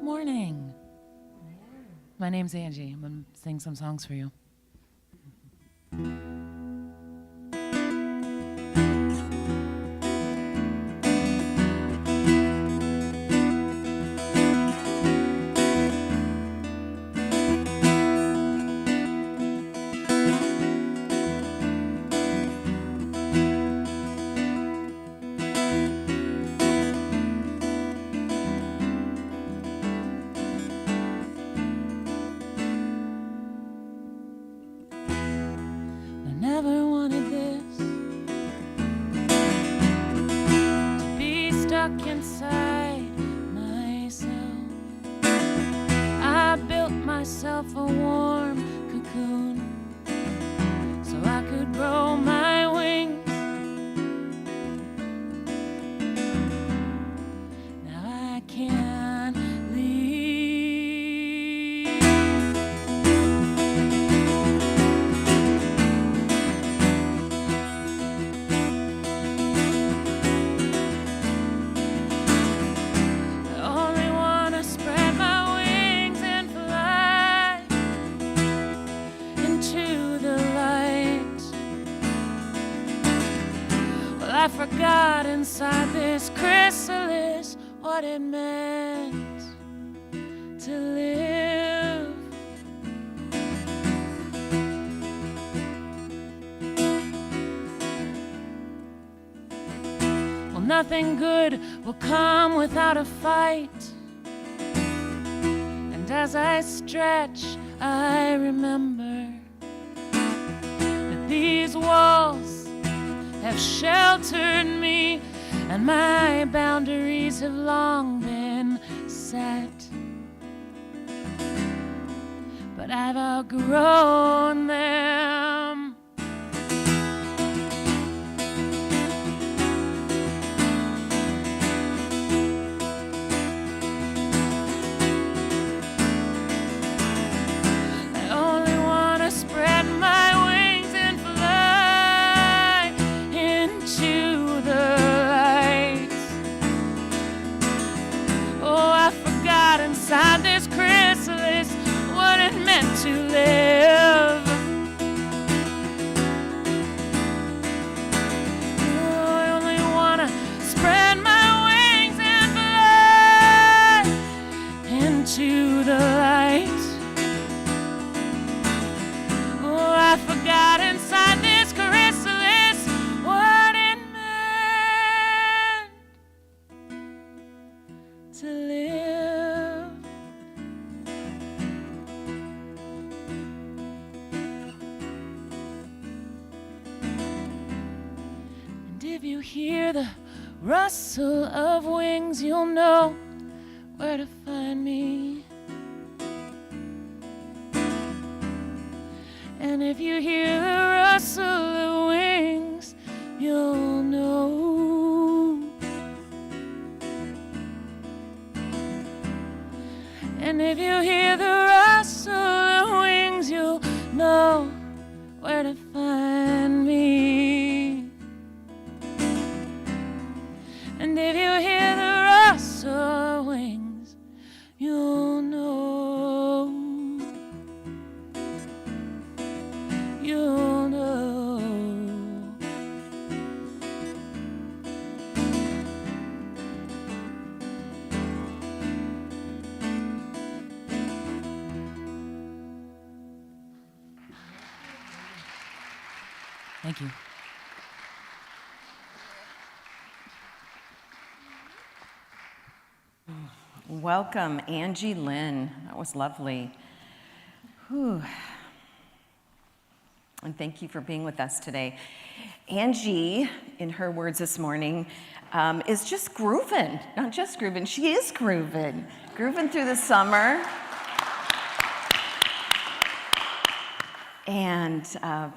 Morning. My name's Angie. I'm going to sing some songs for you. Inside myself, I built myself a warm cocoon so I could grow my wings. Now I can't leave. I forgot inside this chrysalis what it meant to live. Well, nothing good will come without a fight. And as I stretch, I remember that these walls have sheltered me, and my boundaries have long been set. But I've outgrown them. I only want to spread my wings and fly into the lights. if you hear the rustle of wings, you'll know where to find me. And if you hear the rustle of wings, you'll know. And if you hear the rustle of wings, you'll know where to find me. And if you hear the rustle of wings, you'll know. You'll know. Thank you. Welcome, Angie Lynn. That was lovely. Whew. And thank you for being with us today. Angie, in her words this morning, is just grooving. Not just grooving, she is grooving. Grooving through the summer. And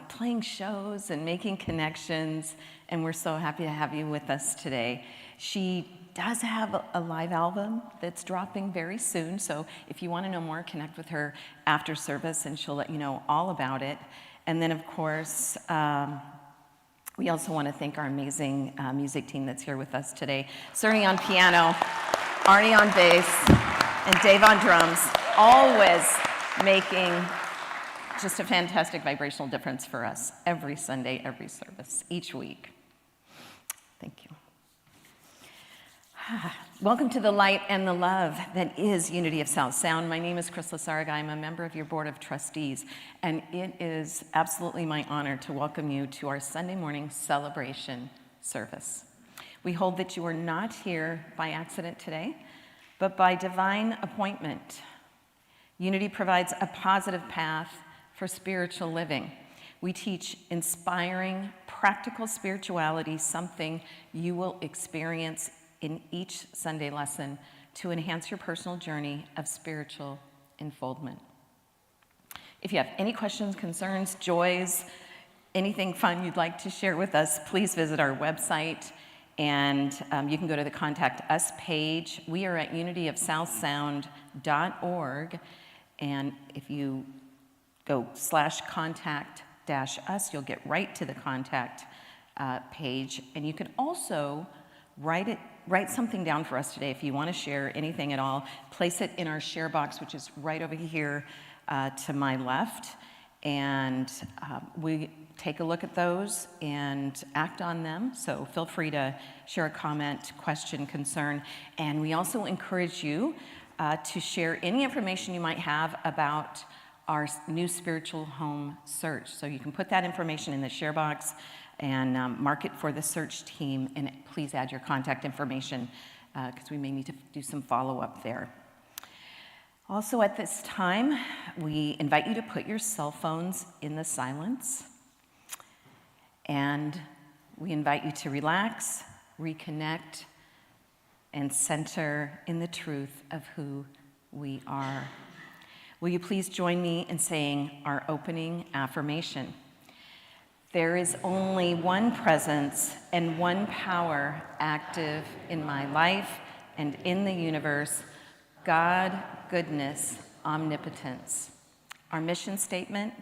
playing shows and making connections. And we're so happy to have you with us today. She does have a live album that's dropping very soon. So if you want to know more, connect with her after service and she'll let you know all about it. And then, of course, we also want to thank our amazing music team that's here with us today. Cerny on piano, Arnie on bass, and Dave on drums, always making just a fantastic vibrational difference for us every Sunday, every service, each week. Thank you. Welcome to the light and the love that is Unity of South Sound. My name is Chris Lasarga. I'm a member of your board of trustees, and it is absolutely my honor to welcome you to our Sunday morning celebration service. We hold that you are not here by accident today, but by divine appointment. Unity provides a positive path for spiritual living. We teach inspiring, practical spirituality, something you will experience in each Sunday lesson to enhance your personal journey of spiritual unfoldment. If you have any questions, concerns, joys, anything fun you'd like to share with us, please visit our website and you can go to the Contact Us page. We are at unityofsouthsound.org, and if you go /contact-us, you'll get right to the contact page, and you can also write something down for us today. If you want to share anything at all, place it in our share box, which is right over here to my left. And we take a look at those and act on them. So feel free to share a comment, question, concern. And we also encourage you to share any information you might have about our new spiritual home search. So you can put that information in the share box and mark it for the search team, and please add your contact information because we may need to do some follow-up there. Also at this time, we invite you to put your cell phones in the silence, and we invite you to relax, reconnect, and center in the truth of who we are. Will you please join me in saying our opening affirmation? There is only one presence and one power active in my life and in the universe: God, goodness, omnipotence. Our mission statement: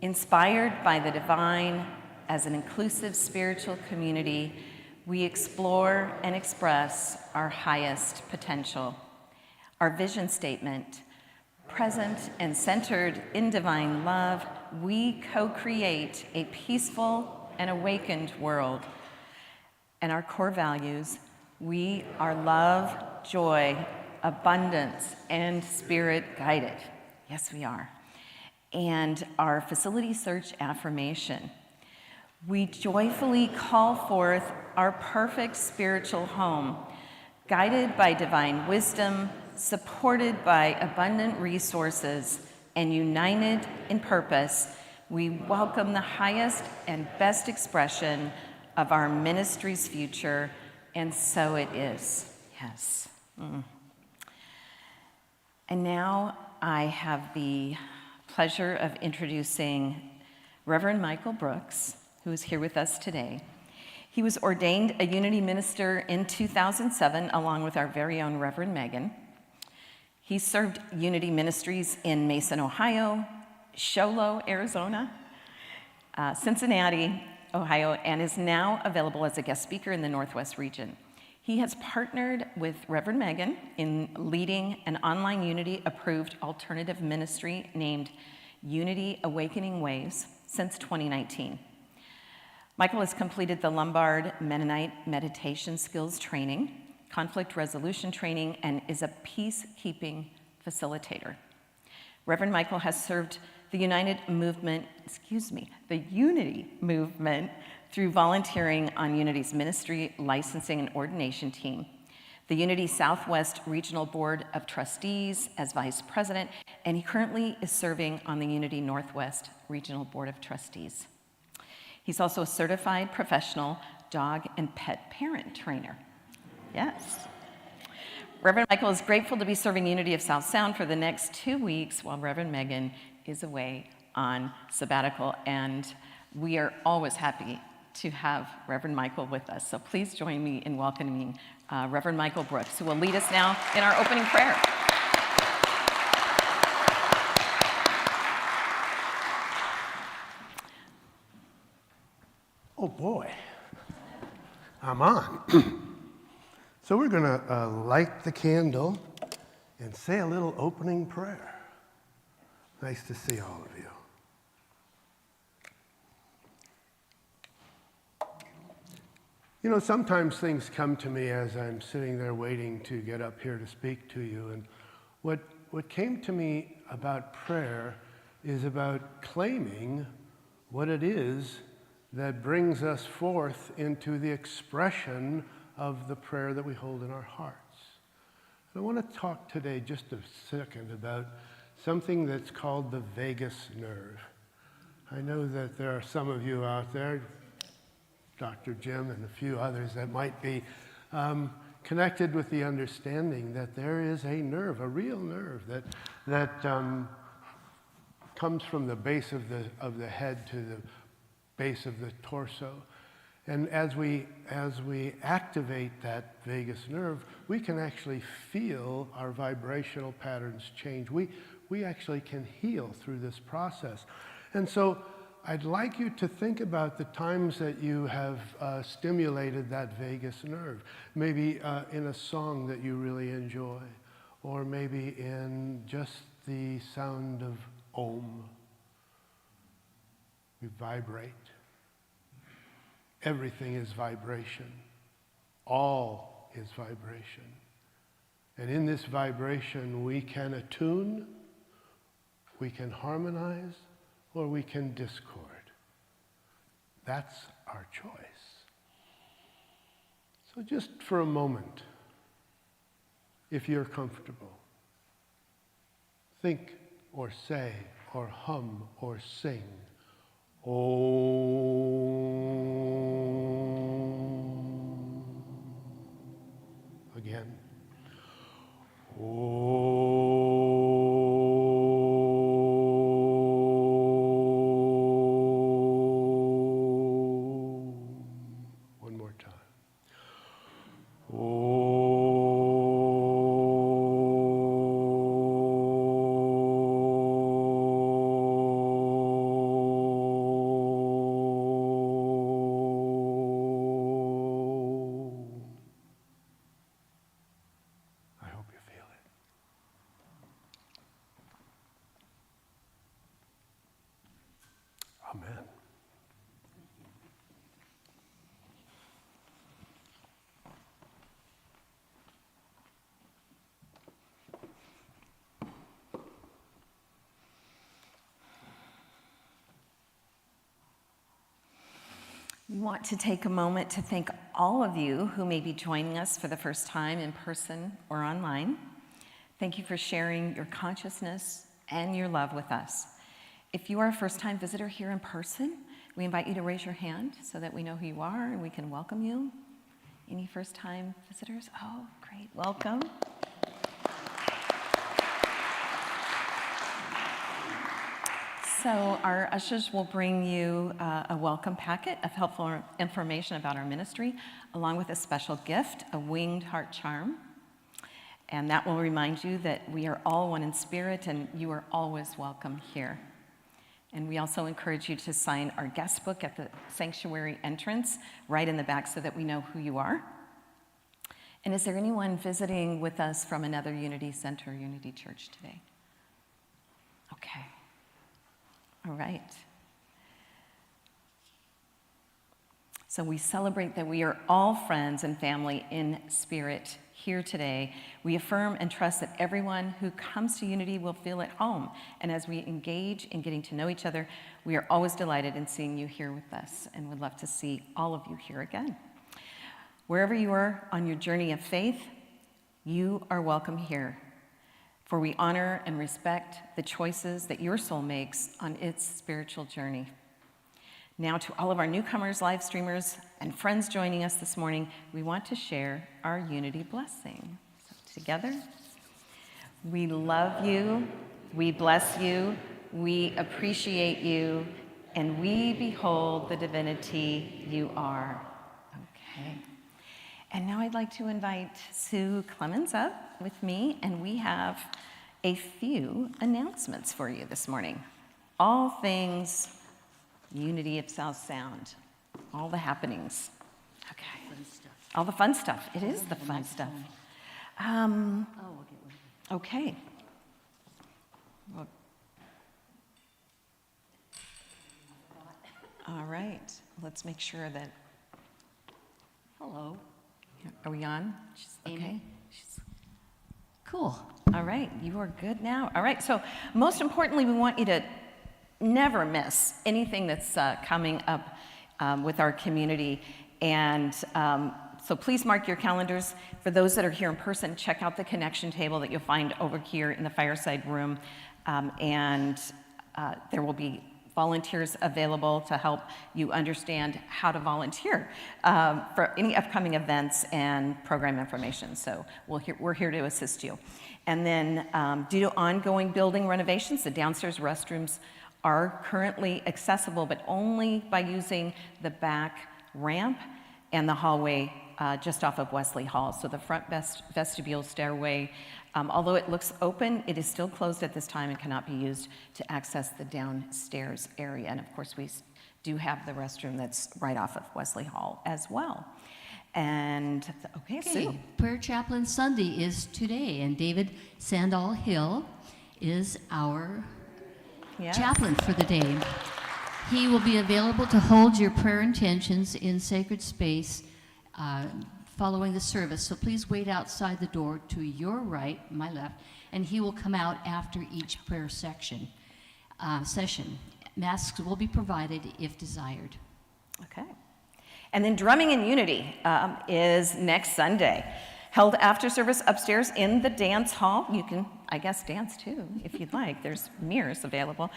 inspired by the divine, as an inclusive spiritual community, we explore and express our highest potential. Our vision statement: present and centered in divine love, we co-create a peaceful and awakened world. And our core values: we are love, joy, abundance, and spirit guided. Yes, we are. And our facility search affirmation: we joyfully call forth our perfect spiritual home, guided by divine wisdom, supported by abundant resources, and united in purpose. We welcome the highest and best expression of our ministry's future, and so it is. Yes. And now I have the pleasure of introducing Reverend Michael Brooks, who is here with us today. He was ordained a Unity minister in 2007, along with our very own Reverend Megan. He served Unity Ministries in Mason, Ohio, Show Low, Arizona, Cincinnati, Ohio, and is now available as a guest speaker in the Northwest region. He has partnered with Reverend Megan in leading an online Unity-approved alternative ministry named Unity Awakening Ways since 2019. Michael has completed the Lombard Mennonite Meditation Skills Training, conflict resolution training, and is a peacekeeping facilitator. Reverend Michael has served the Unity movement through volunteering on Unity's ministry, licensing, and ordination team, the Unity Southwest Regional Board of Trustees as vice president, and he currently is serving on the Unity Northwest Regional Board of Trustees. He's also a certified professional dog and pet parent trainer. Yes. Reverend Michael is grateful to be serving Unity of South Sound for the next 2 weeks while Reverend Megan is away on sabbatical, and we are always happy to have Reverend Michael with us. So please join me in welcoming Reverend Michael Brooks, who will lead us now in our opening prayer. Oh boy, I'm on. So we're going to light the candle and say a little opening prayer. Nice to see all of you. You know, sometimes things come to me as I'm sitting there waiting to get up here to speak to you. And what came to me about prayer is about claiming what it is that brings us forth into the expression of the prayer that we hold in our hearts. And I want to talk today just a second about something that's called the vagus nerve. I know that there are some of you out there, Dr. Jim and a few others, that might be connected with the understanding that there is a nerve, a real nerve that comes from the base of the head to the base of the torso. And as we activate that vagus nerve, we can actually feel our vibrational patterns change. We actually can heal through this process. And so I'd like you to think about the times that you have stimulated that vagus nerve. Maybe in a song that you really enjoy, or maybe in just the sound of Om. We vibrate. Everything is vibration. All is vibration. And in this vibration, we can attune, we can harmonize, or we can discord. That's our choice. So just for a moment, if you're comfortable, think or say or hum or sing, Om. Again. Om. One more time. Amen. We want to take a moment to thank all of you who may be joining us for the first time in person or online. Thank you for sharing your consciousness and your love with us. If you are a first-time visitor here in person, We invite you to raise your hand so that we know who you are and we can welcome you. Any first-time visitors? Oh, great, welcome. So our ushers will bring you a welcome packet of helpful information about our ministry, along with a special gift, a winged heart charm. And that will remind you that we are all one in spirit and you are always welcome here. And we also encourage you to sign our guest book at the sanctuary entrance, right in the back, so that we know who you are. And is there anyone visiting with us from another Unity Center, Unity Church today? Okay. All right. So we celebrate that we are all friends and family in spirit here today. We affirm and trust that everyone who comes to Unity will feel at home. And as we engage in getting to know each other, we are always delighted in seeing you here with us and would love to see all of you here again. Wherever you are on your journey of faith, you are welcome here. For we honor and respect the choices that your soul makes on its spiritual journey. Now, to all of our newcomers, live streamers, and friends joining us this morning, we want to share our Unity blessing. So together, we love you, we bless you, we appreciate you, and we behold the divinity you are. Okay. And now I'd like to invite Sue Clemens up with me, and we have a few announcements for you this morning. All things Unity of South Sound, all the happenings. Okay. Fun stuff. All the fun stuff. It is the fun stuff. Okay. Well, all right. Let's make sure that. Hello. Are we on? Amy. Okay. Cool. All right, you are good now. All right, so most importantly, we want you to never miss anything that's coming up with our community. And so please mark your calendars. For those that are here in person, check out the connection table that you'll find over here in the fireside room. And there will be volunteers available to help you understand how to volunteer for any upcoming events and program information. So we're here to assist you. And then due to ongoing building renovations, the downstairs restrooms are currently accessible, but only by using the back ramp and the hallway just off of Wesley Hall. So the front vestibule stairway, although it looks open, it is still closed at this time and cannot be used to access the downstairs area. And of course, we do have the restroom that's right off of Wesley Hall as well. And okay, Sue. Prayer Chaplain Sunday is today, and David Sandall Hill is our chaplain for the day. He will be available to hold your prayer intentions in sacred space following the service. So please wait outside the door to your right, my left, and he will come out after each prayer session. Masks will be provided if desired. Okay. And then Drumming in Unity is next Sunday, held after service upstairs in the dance hall. You can, I guess, dance too, if you'd like. There's mirrors available.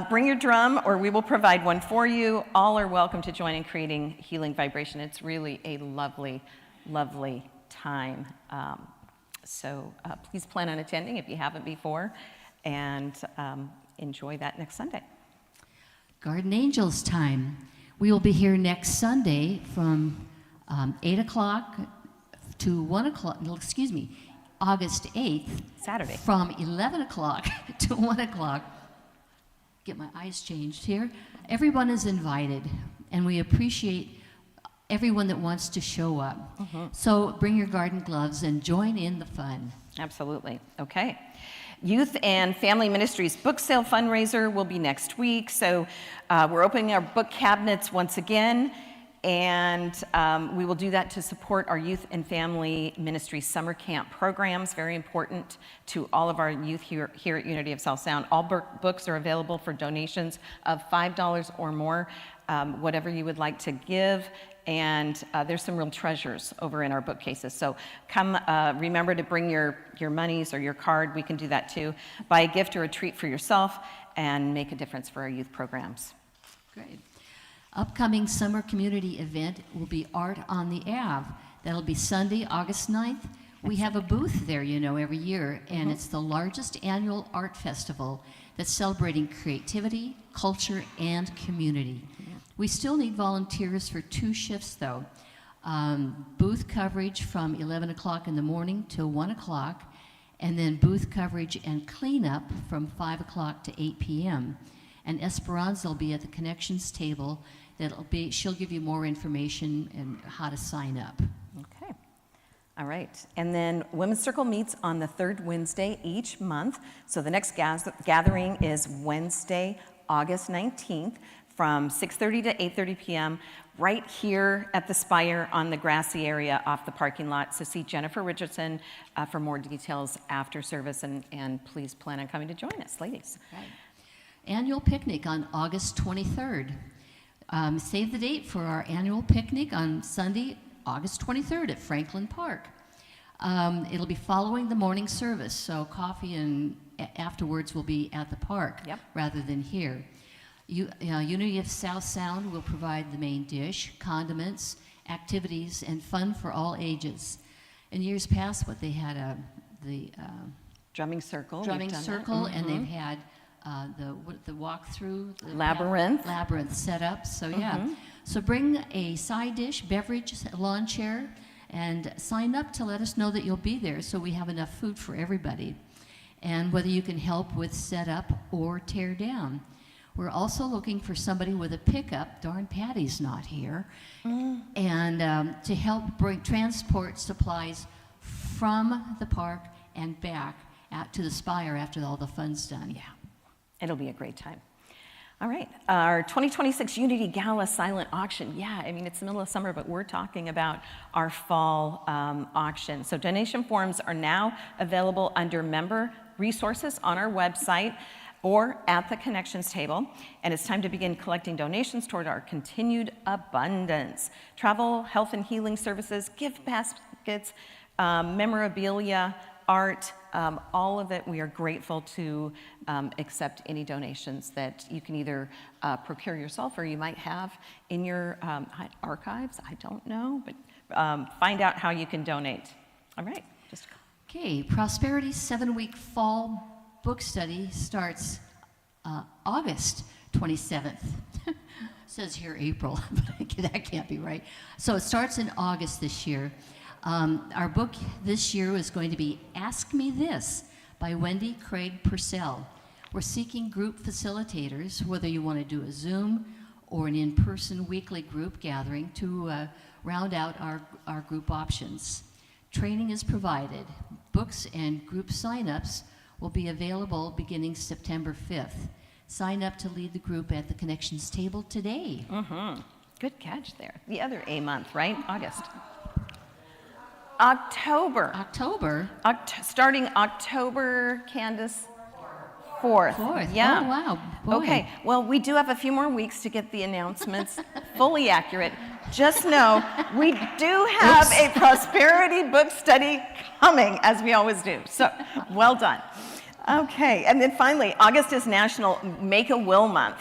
Bring your drum, or we will provide one for you. All are welcome to join in creating healing vibration. It's really a lovely, lovely time. So please plan on attending if you haven't before, and enjoy that next Sunday. Garden Angels time. We will be here next Sunday from 8 o'clock to 1 o'clock, August 8th. Saturday. From 11 o'clock to 1 o'clock. Get my eyes changed here. Everyone is invited, and we appreciate everyone that wants to show up. Mm-hmm. So bring your garden gloves and join in the fun. Absolutely. Okay. Youth and Family Ministries book sale fundraiser will be next week. So we're opening our book cabinets once again, and we will do that to support our Youth and Family Ministry summer camp programs. Very important to all of our youth here at Unity of South Sound. All books are available for donations of $5 or more, whatever you would like to give. And there's some real treasures over in our bookcases. So come, remember to bring your monies or your card. We can do that too. Buy a gift or a treat for yourself and make a difference for our youth programs. Great. Upcoming summer community event will be Art on the Ave. That'll be Sunday, August 9th. We have a booth there, every year, and it's the largest annual art festival that's celebrating creativity, culture, and community. We still need volunteers for 2 shifts, though. Booth coverage from 11 o'clock in the morning till 1 o'clock, and then booth coverage and cleanup from 5 o'clock to 8 p.m. And Esperanza will be at the connections table. She'll give you more information and how to sign up. Okay. All right. And then Women's Circle meets on the 3rd Wednesday each month. So the next gathering is Wednesday, August 19th from 6:30 to 8:30 p.m. right here at the Spire on the grassy area off the parking lot. So see Jennifer Richardson for more details after service, and please plan on coming to join us, ladies. Right. Annual picnic on August 23rd. Save the date for our annual picnic on Sunday, August 23rd at Franklin Park. It'll be following the morning service, so coffee and afterwards will be at the park rather than here. Unity of South Sound will provide the main dish, condiments, activities, and fun for all ages. In years past, they had the drumming circle. And they've had the walkthrough, the labyrinth set up. So so bring a side dish, beverage, lawn chair, and sign up to let us know that you'll be there, so we have enough food for everybody. And whether you can help with setup or tear down. We're also looking for somebody with a pickup. Darn Patty's not here. And to help transport supplies from the park and back out to the Spire after all the fun's done. Yeah, it'll be a great time. All right, our 2026 Unity Gala silent auction. Yeah, I mean, it's the middle of summer, but we're talking about our fall auction. So donation forms are now available under member resources on our website or at the connections table, and it's time to begin collecting donations toward our continued abundance. Travel, health and healing services, gift baskets, memorabilia, art, all of it. We are grateful to accept any donations that you can either procure yourself or you might have in your archives. I don't know, but find out how you can donate. All right. Okay, Prosperity 7-week fall book study starts August 27th. Says here April, but that can't be right. So it starts in August this year. Our book this year is going to be Ask Me This by Wendy Craig Purcell. We're seeking group facilitators, whether you want to do a Zoom or an in-person weekly group gathering, to round out our group options. Training is provided. Books and group sign-ups will be available beginning September 5th. Sign up to lead the group at the Connections table today. Good catch there. The other A month, right? August. October. Starting October, Candace? 4th. Yeah. Oh, wow. Boy. Okay. Well, we do have a few more weeks to get the announcements fully accurate. Just know we do have a prosperity book study coming, as we always do. So, well done. Okay. And then finally, August is National Make a Will Month.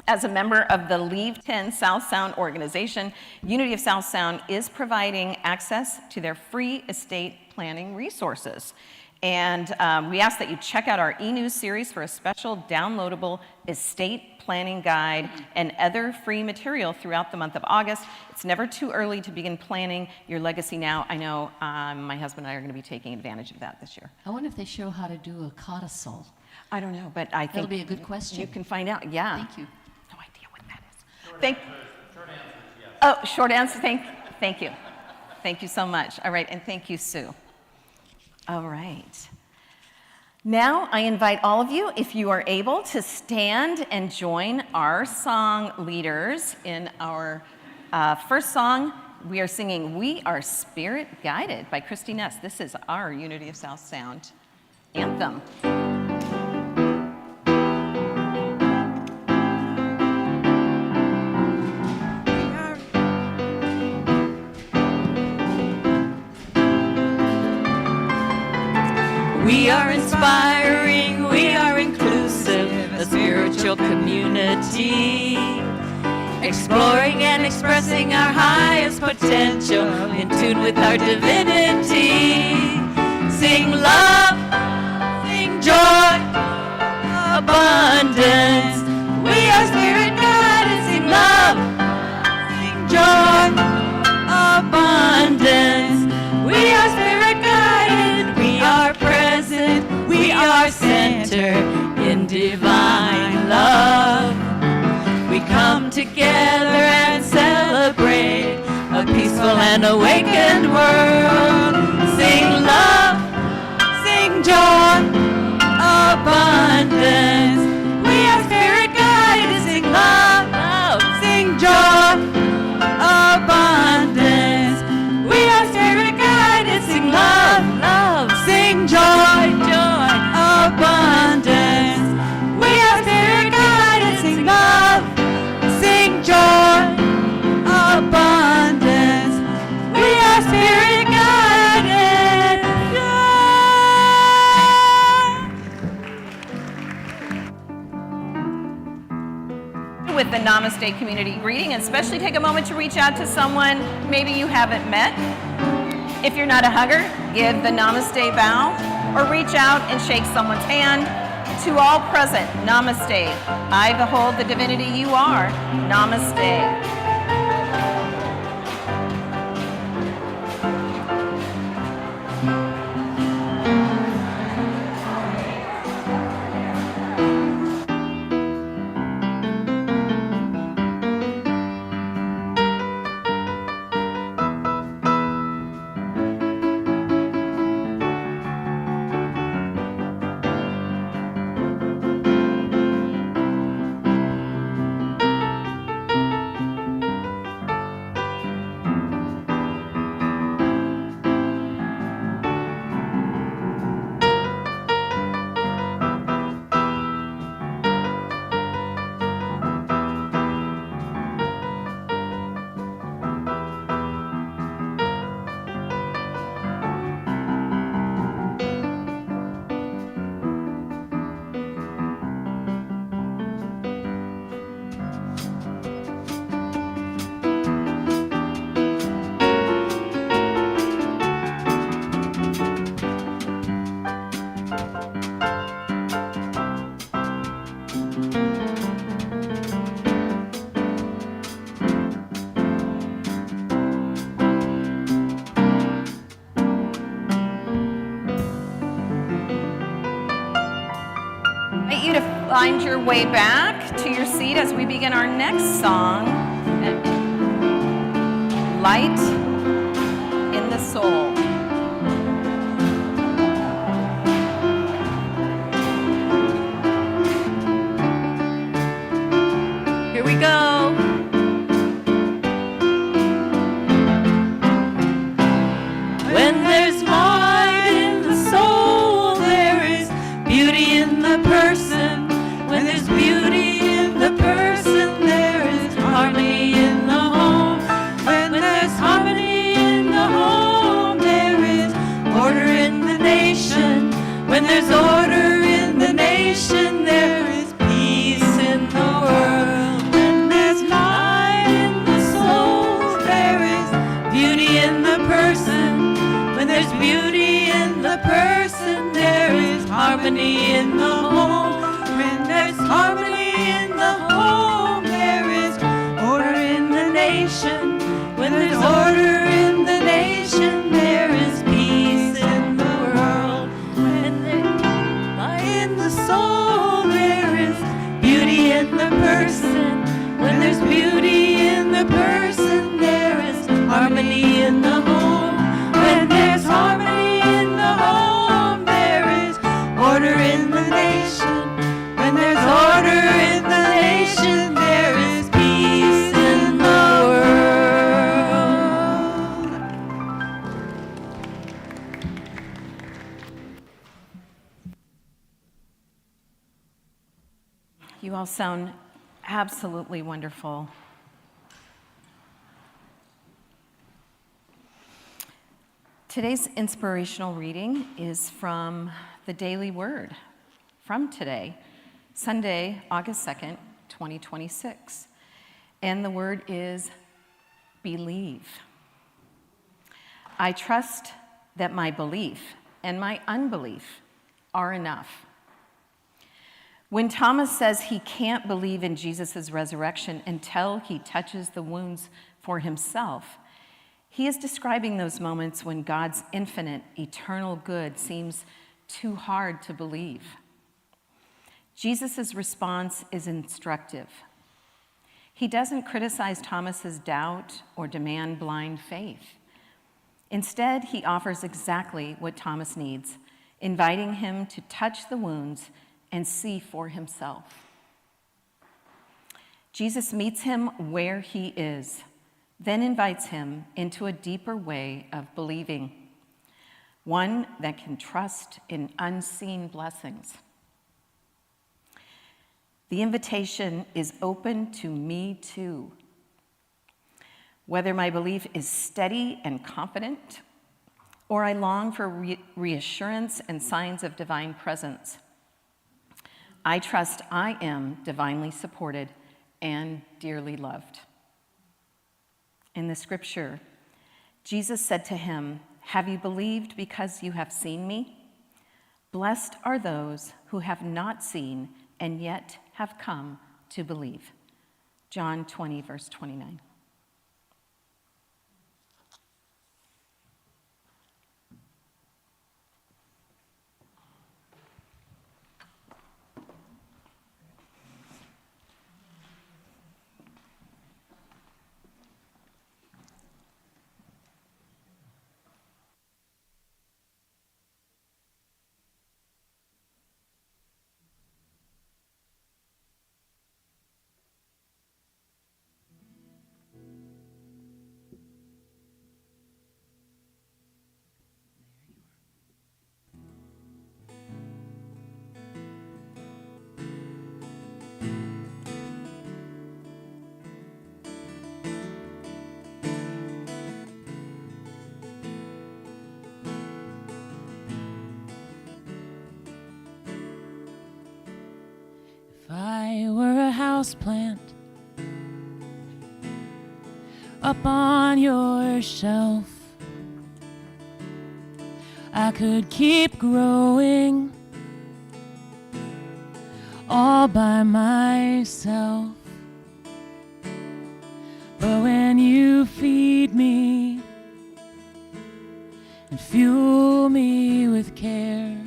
As a member of the Leave 10 South Sound organization, Unity of South Sound is providing access to their free estate planning resources. And we ask that you check out our e-news series for a special downloadable estate planning guide and other free material throughout the month of August. It's never too early to begin planning your legacy now. I know my husband and I are going to be taking advantage of that this year. I wonder if they show how to do a codicil. I don't know, but I think that'll be a good question. You can find out. Yeah. Thank you. No idea what that is. Short answer is yes. Oh, short answer. Thank you. Thank you so much. All right, and thank you, Sue. All right. Now I invite all of you, if you are able, to stand and join our song leaders in our first song. We are singing We Are Spirit Guided by Christy Ness. This is our Unity of South Sound anthem. We are inspiring, we are inclusive, a spiritual community. exploring and expressing our highest potential, in tune with our divinity. Sing love, sing joy, abundance. We are spirit guided. Sing love, sing joy, abundance. We are spirit guided. We are present. We are centered in divine love. We come together and celebrate a peaceful and awakened world. Sing love, sing joy, abundance. We are spirit guided. Sing love, sing joy, abundance. We are spirit guided. Sing love, sing joy, abundance. We are spirit guided. Sing love, sing joy, abundance. We are spirit guided. With the Namaste community greeting, and especially take a moment to reach out to someone maybe you haven't met. If you're not a hugger, give the Namaste bow or reach out and shake someone's hand. To all present, Namaste. I behold the divinity you are. Namaste. You to find your way back to your seat as we begin our next song, Light in the Soul. Here we go. When there's light in the soul, there is beauty in the person. When there's beauty in the person, there is harmony in the home. When there's harmony in the home, there is order in the nation. When there's order in the nation, there is peace in the world. When there's light in the soul, there is beauty in the person. When there's beauty in the person, there is harmony in the home. When there's harmony in the home, there is order in the nation. When there's order in the nation, there is peace in the world. When there's light in the soul, there is beauty in the person. When there's beauty in the person, there is harmony in the home. When there's harmony in the home, there is order in the nation. When there's order in the nation, there is peace in the world. You all sound absolutely wonderful. Today's inspirational reading is from the Daily Word from today, Sunday, August 2nd, 2026. And the word is believe. I trust that my belief and my unbelief are enough. When Thomas says he can't believe in Jesus' resurrection until he touches the wounds for himself, he is describing those moments when God's infinite, eternal good seems too hard to believe. Jesus' response is instructive. He doesn't criticize Thomas's doubt or demand blind faith. Instead, he offers exactly what Thomas needs, inviting him to touch the wounds and see for himself. Jesus meets him where he is, then invites him into a deeper way of believing, one that can trust in unseen blessings. The invitation is open to me too. Whether my belief is steady and confident, or I long for reassurance and signs of divine presence, I trust I am divinely supported and dearly loved. In the scripture, Jesus said to him, "Have you believed because you have seen me? Blessed are those who have not seen and yet have come to believe." John 20, verse 29. If I were a houseplant up on your shelf, I could keep growing all by myself. But when you feed me and fuel me with care,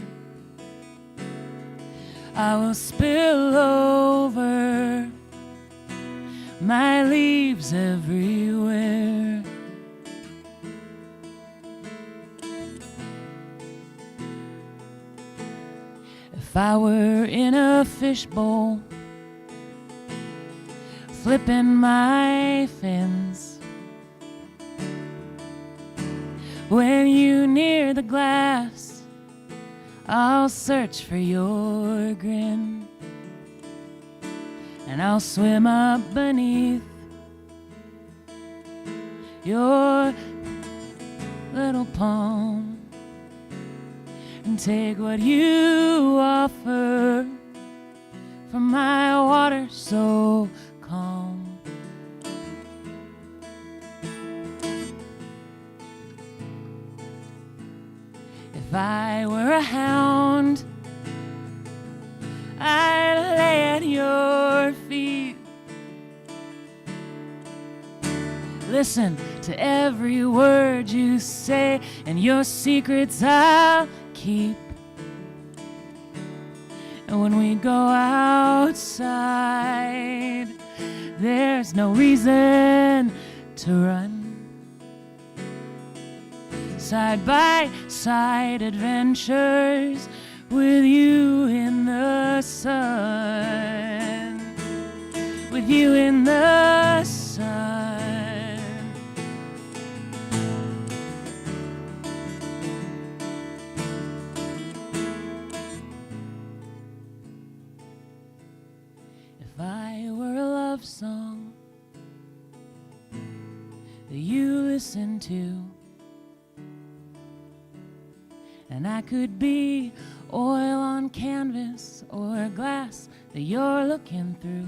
I will spill over my leaves everywhere. If I were in a fishbowl, flipping my fins, when you near the glass, I'll search for your grin, and I'll swim up beneath your little palm and take what you offer from my water so calm. If I were a hound, I'd lay at your feet, listen to every word you say, and your secrets I'll keep. And when we go outside, there's no reason to run. Side by side adventures with you in the sun, with you in the sun. If I were a love song that you listen to, and I could be oil on canvas or glass that you're looking through,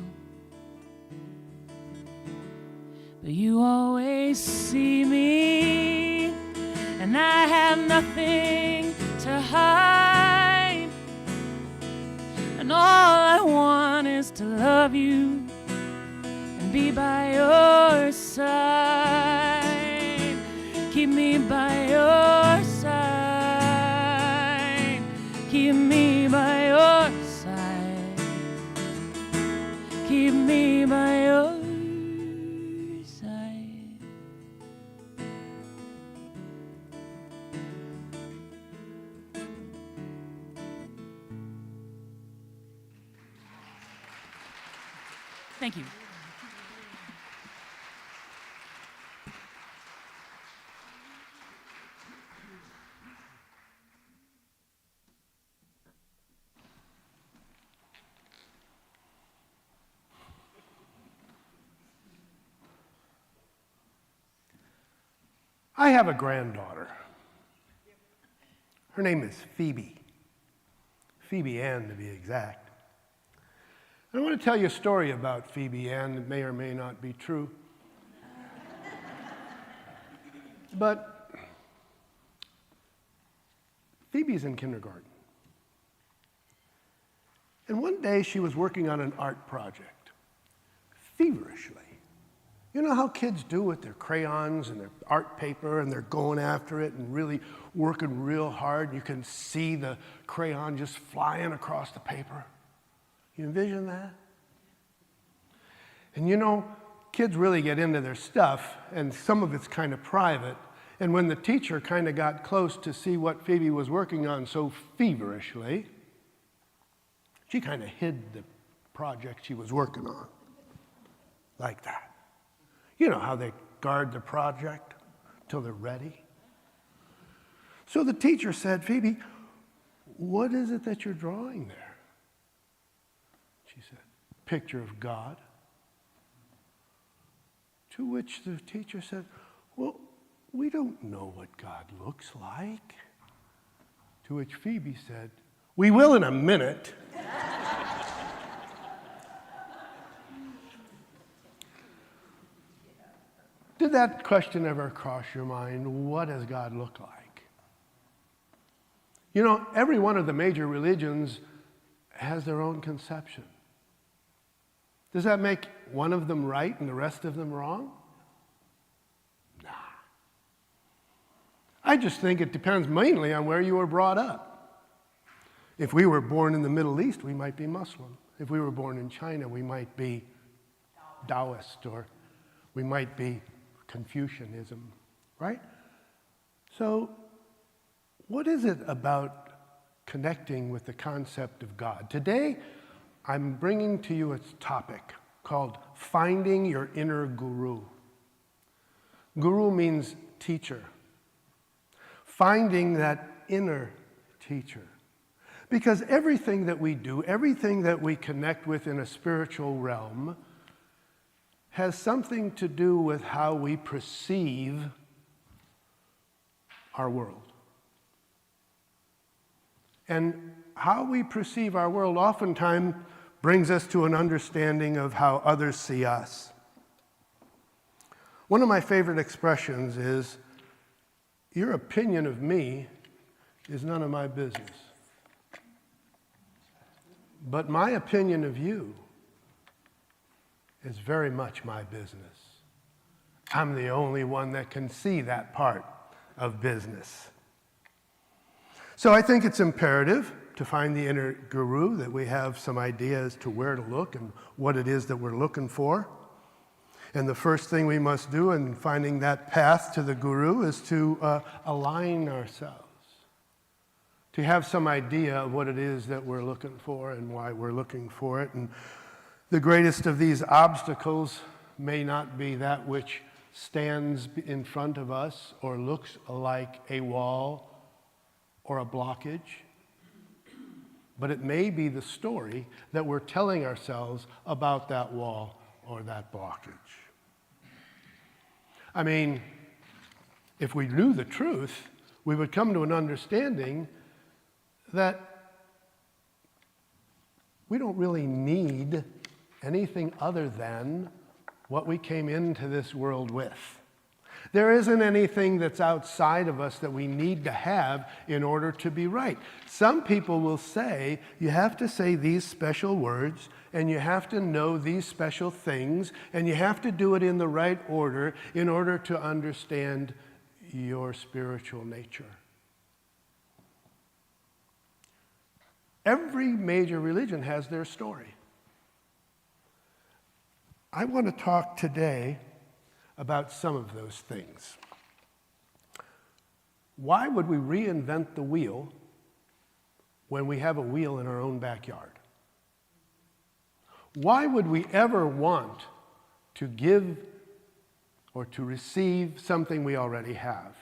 You always see me, and I have nothing to hide. And all I want is to love you and be by your side. Keep me by your side. Keep me by your side. Keep me by your side. Thank you. I have a granddaughter. Her name is Phoebe. Phoebe Ann, to be exact. And I want to tell you a story about Phoebe Ann that may or may not be true. But Phoebe's in kindergarten. And one day she was working on an art project, feverishly. You know how kids do with their crayons and their art paper, and they're going after it and really working real hard. You can see the crayon just flying across the paper. You envision that? And you know, kids really get into their stuff, and some of it's kind of private. And when the teacher kind of got close to see what Phoebe was working on so feverishly, she kind of hid the project she was working on, like that. You know how they guard the project till they're ready? So the teacher said, Phoebe, what is it that you're drawing there? She said, picture of God. To which the teacher said, well, we don't know what God looks like. To which Phoebe said, we will in a minute. Did that question ever cross your mind? What does God look like? You know, every one of the major religions has their own conception. Does that make one of them right and the rest of them wrong? Nah. I just think it depends mainly on where you were brought up. If we were born in the Middle East, we might be Muslim. If we were born in China, we might be Taoist, or we might be Confucianism, right? So what is it about connecting with the concept of God? Today, I'm bringing to you a topic called Finding Your Inner Guru. Guru means teacher. Finding that inner teacher. Because everything that we do, everything that we connect with in a spiritual realm has something to do with how we perceive our world. And how we perceive our world oftentimes brings us to an understanding of how others see us. One of my favorite expressions is, your opinion of me is none of my business. But my opinion of you is very much my business. I'm the only one that can see that part of business. So I think it's imperative to find the inner guru, that we have some idea as to where to look and what it is that we're looking for. And the first thing we must do in finding that path to the guru is to align ourselves, to have some idea of what it is that we're looking for and why we're looking for it. And the greatest of these obstacles may not be that which stands in front of us or looks like a wall or a blockage, but it may be the story that we're telling ourselves about that wall or that blockage. I mean, if we knew the truth, we would come to an understanding that we don't really need anything other than what we came into this world with. There isn't anything that's outside of us that we need to have in order to be right. Some people will say you have to say these special words, and you have to know these special things, and you have to do it in the right order in order to understand your spiritual nature. Every major religion has their story. I want to talk today about some of those things. Why would we reinvent the wheel when we have a wheel in our own backyard? Why would we ever want to give or to receive something we already have?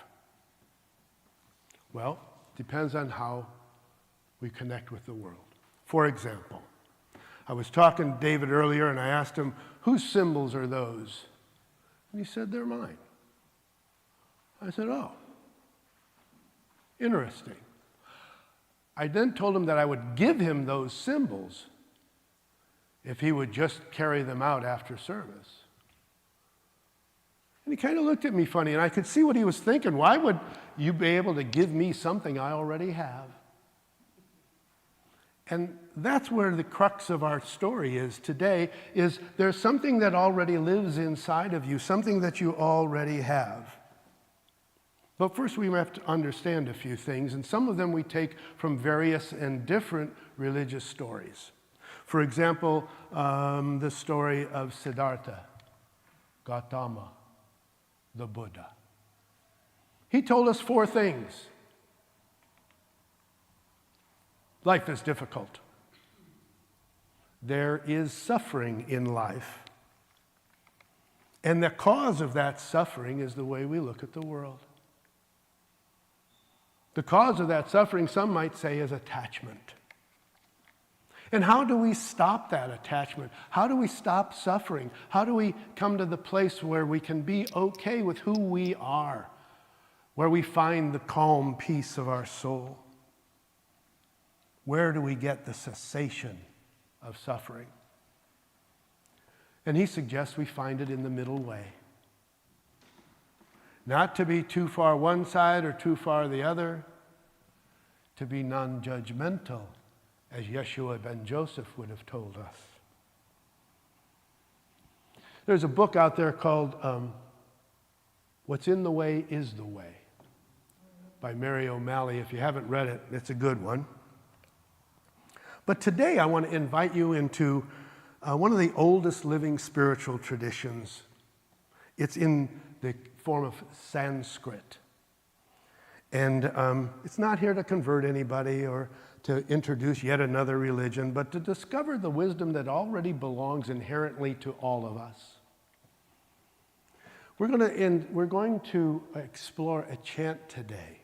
Well, it depends on how we connect with the world. For example, I was talking to David earlier and I asked him, whose symbols are those? And he said, they're mine. I said, oh, interesting. I then told him that I would give him those symbols if he would just carry them out after service. And he kind of looked at me funny, and I could see what he was thinking. Why would you be able to give me something I already have? And that's where the crux of our story is today, is there's something that already lives inside of you, something that you already have. But first we have to understand a few things, and some of them we take from various and different religious stories. For example, the story of Siddhartha Gautama, the Buddha. He told us 4 things. Life is difficult. There is suffering in life. And the cause of that suffering is the way we look at the world. The cause of that suffering, some might say, is attachment. And how do we stop that attachment? How do we stop suffering? How do we come to the place where we can be okay with who we are, where we find the calm peace of our soul? Where do we get the cessation of suffering? And he suggests we find it in the middle way. Not to be too far one side or too far the other, to be non-judgmental, as Yeshua ben Joseph would have told us. There's a book out there called What's in the Way is the Way by Mary O'Malley. If you haven't read it, it's a good one. But today I want to invite you into one of the oldest living spiritual traditions. It's in the form of Sanskrit. And it's not here to convert anybody or to introduce yet another religion, but to discover the wisdom that already belongs inherently to all of us. We're going to explore a chant today,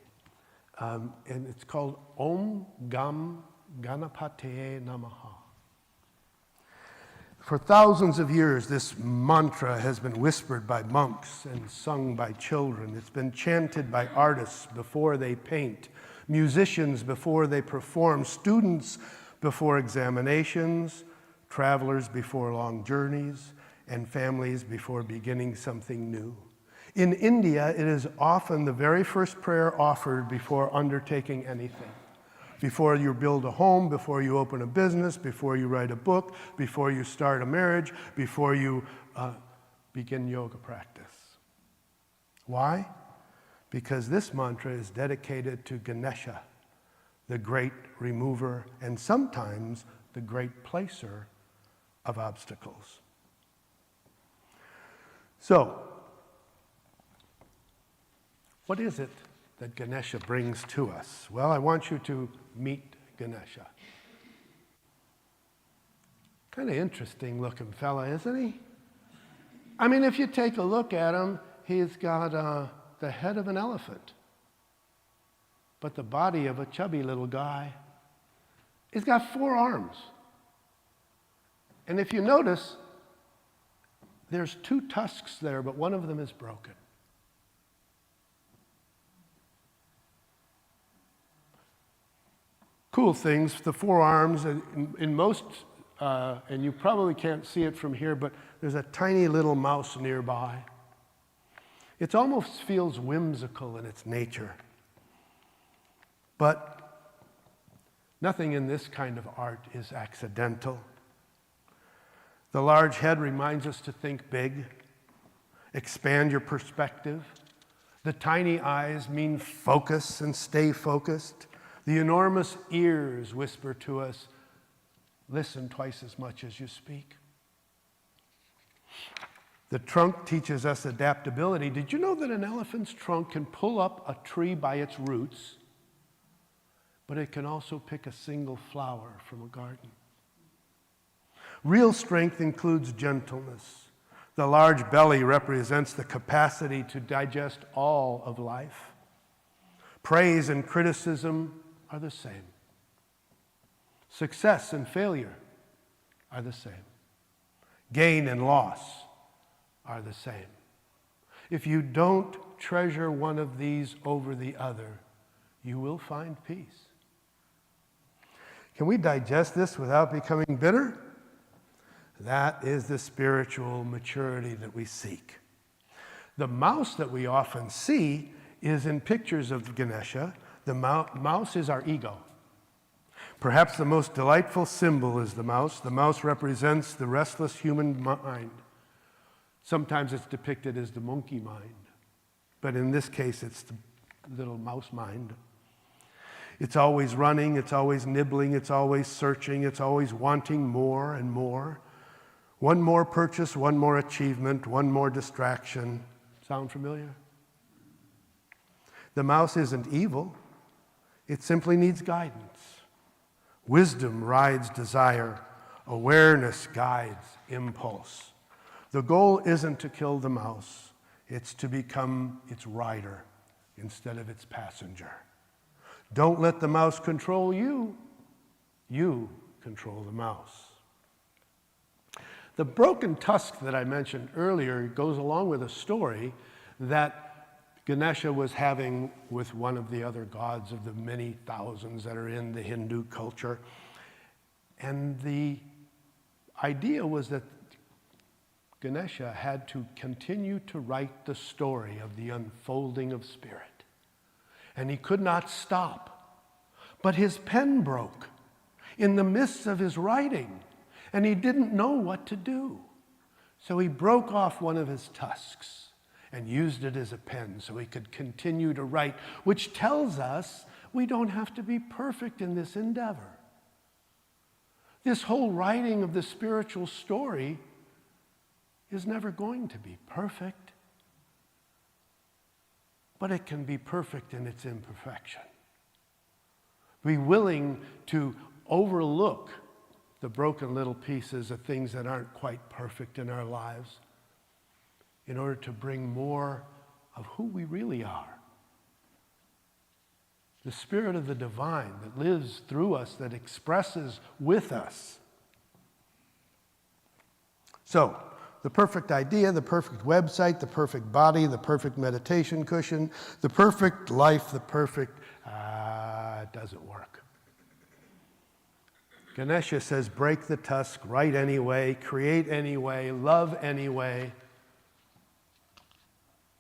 and it's called Om Gam Ganapataye Namaha. For thousands of years, this mantra has been whispered by monks and sung by children. It's been chanted by artists before they paint, musicians before they perform, students before examinations, travelers before long journeys, and families before beginning something new. In India, it is often the very first prayer offered before undertaking anything. Before you build a home, before you open a business, before you write a book, before you start a marriage, before you begin yoga practice. Why? Because this mantra is dedicated to Ganesha, the great remover and sometimes the great placer of obstacles. So, what is it that Ganesha brings to us? Well, I want you to meet Ganesha. Kind of interesting looking fella, isn't he? I mean, if you take a look at him, he's got the head of an elephant, but the body of a chubby little guy. He's got 4 arms. And if you notice, there's 2 tusks there, but one of them is broken. Cool things, the 4 arms. In most and you probably can't see it from here, but there's a tiny little mouse nearby. It almost feels whimsical in its nature. But nothing in this kind of art is accidental. The large head reminds us to think big, expand your perspective. The tiny eyes mean focus and stay focused. The enormous ears whisper to us, listen twice as much as you speak. The trunk teaches us adaptability. Did you know that an elephant's trunk can pull up a tree by its roots, but it can also pick a single flower from a garden? Real strength includes gentleness. The large belly represents the capacity to digest all of life. Praise and criticism are the same. Success and failure are the same. Gain and loss are the same. If you don't treasure one of these over the other, you will find peace. Can we digest this without becoming bitter? That is the spiritual maturity that we seek. The mouse that we often see is in pictures of Ganesha. The mouse is our ego. Perhaps the most delightful symbol is the mouse. The mouse represents the restless human mind. Sometimes it's depicted as the monkey mind, but in this case it's the little mouse mind. It's always running, it's always nibbling, it's always searching, it's always wanting more and more. One more purchase, one more achievement, one more distraction. Sound familiar? The mouse isn't evil. It simply needs guidance. Wisdom rides desire. Awareness guides impulse. The goal isn't to kill the mouse. It's to become its rider instead of its passenger. Don't let the mouse control you. You control the mouse. The broken tusk that I mentioned earlier goes along with a story that Ganesha was having with one of the other gods of the many thousands that are in the Hindu culture. And the idea was that Ganesha had to continue to write the story of the unfolding of spirit. And he could not stop. But his pen broke in the midst of his writing, and he didn't know what to do. So he broke off one of his tusks and used it as a pen so he could continue to write, which tells us we don't have to be perfect in this endeavor. This whole writing of the spiritual story is never going to be perfect, but it can be perfect in its imperfection. Be willing to overlook the broken little pieces of things that aren't quite perfect in our lives in order to bring more of who we really are. The Spirit of the divine that lives through us, that expresses with us. So, the perfect idea, the perfect website, the perfect body, the perfect meditation cushion, the perfect life, the perfect, it doesn't work. Ganesha says, break the tusk, write anyway, create anyway, love anyway.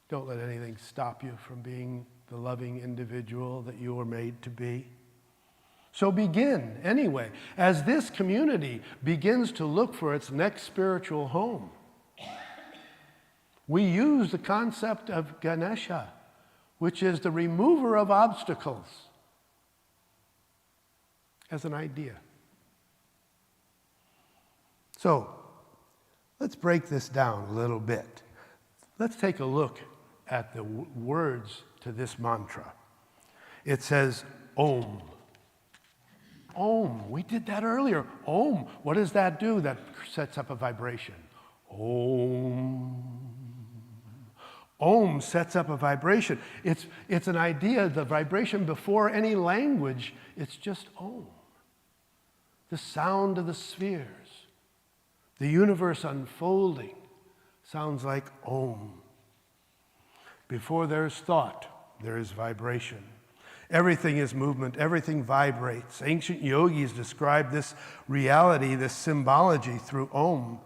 Don't let anything stop you from being the loving individual that you were made to be. So begin anyway. As this community begins to look for its next spiritual home, we use the concept of Ganesha, which is the remover of obstacles, as an idea. So, let's break this down a little bit. Let's take a look at the words to this mantra. It says, Om. Om. We did that earlier. Om. What does that do? That sets up a vibration. Om. Om sets up a vibration. It's an idea, the vibration before any language, it's just Om. The sound of the spheres. The universe unfolding sounds like Om. Before there's thought, there is vibration. Everything is movement. Everything vibrates. Ancient yogis describe this reality, this symbology through Om.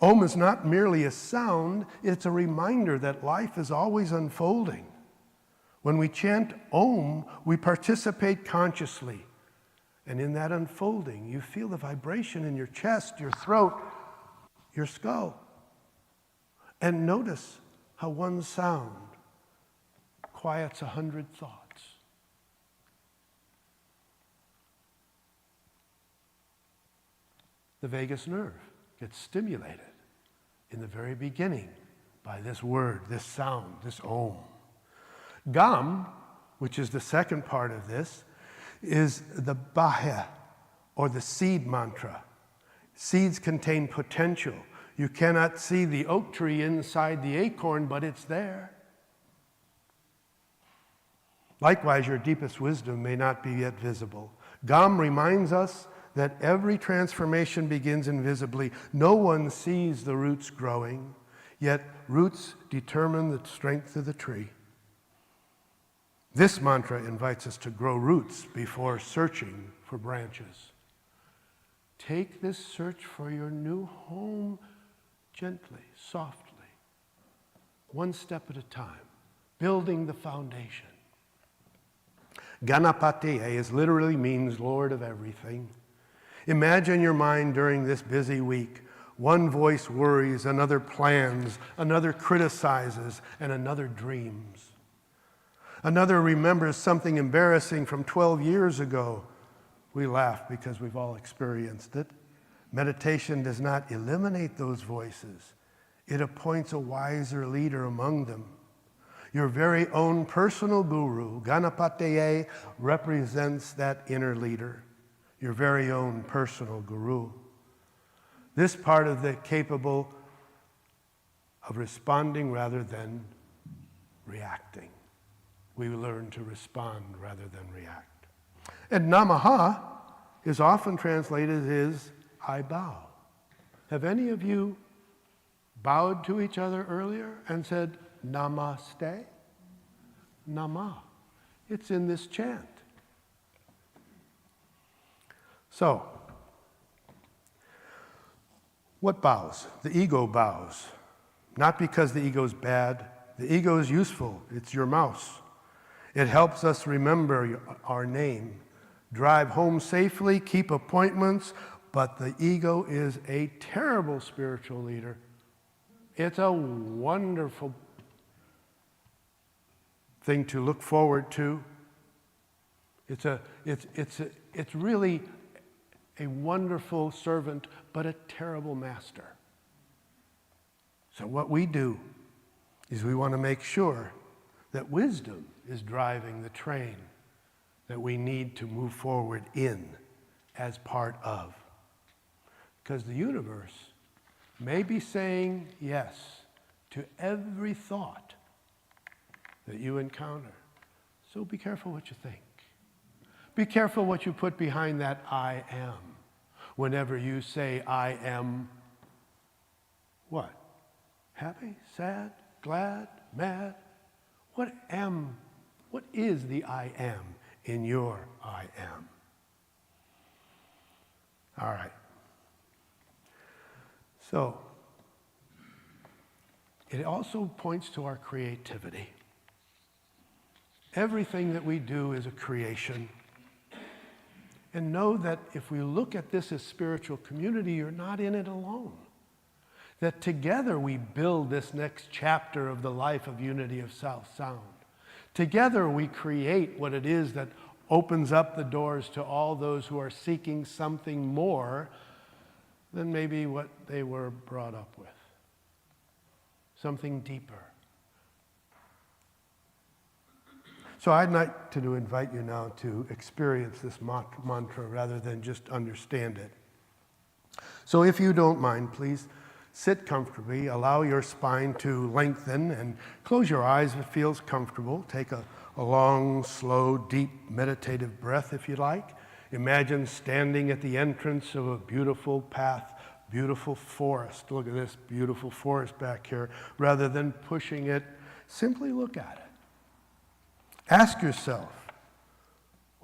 Om is not merely a sound, it's a reminder that life is always unfolding. When we chant Om, we participate consciously. And in that unfolding, you feel the vibration in your chest, your throat, your skull. And notice how one sound quiets 100 thoughts. The vagus nerve gets stimulated in the very beginning by this word, this sound, this Om. Gam, which is the second part of this, is the Bahya, or the seed mantra. Seeds contain potential. You cannot see the oak tree inside the acorn, but it's there. Likewise, your deepest wisdom may not be yet visible. Gam reminds us that every transformation begins invisibly. No one sees the roots growing, yet roots determine the strength of the tree. This mantra invites us to grow roots before searching for branches. Take this search for your new home gently, softly, one step at a time, building the foundation. Ganapati literally means Lord of everything. Imagine your mind during this busy week. One voice worries, another plans, another criticizes, and another dreams. Another remembers something embarrassing from 12 years ago. We laugh because we've all experienced it. Meditation does not eliminate those voices. It appoints a wiser leader among them. Your very own personal guru, Ganapati, represents that inner leader. Your very own personal guru. This part of the capable of responding rather than reacting. We learn to respond rather than react. And Namaha is often translated as I bow. Have any of you bowed to each other earlier and said Namaste? Nama. It's in this chant. So, what bows? The ego bows. Not because the ego is bad. The ego is useful. It's your mouse. It helps us remember our name, drive home safely, keep appointments, but the ego is a terrible spiritual leader. It's a wonderful thing to look forward to. It's really a wonderful servant, but a terrible master. So what we do is we want to make sure that wisdom is driving the train that we need to move forward in as part of. Because the universe may be saying yes to every thought that you encounter. So be careful what you think. Be careful what you put behind that I am. Whenever you say I am, what? Happy, sad, glad, mad? What is the I am in your I am? All right. So, it also points to our creativity. Everything that we do is a creation. And know that if we look at this as spiritual community, you're not in it alone. That together we build this next chapter of the life of Unity of South Sound. Together we create what it is that opens up the doors to all those who are seeking something more than maybe what they were brought up with. Something deeper. So I'd like to invite you now to experience this mantra rather than just understand it. So if you don't mind, please sit comfortably. Allow your spine to lengthen and close your eyes if it feels comfortable. Take a long, slow, deep meditative breath if you like. Imagine standing at the entrance of a beautiful path, beautiful forest. Look at this beautiful forest back here. Rather than pushing it, simply look at it. Ask yourself,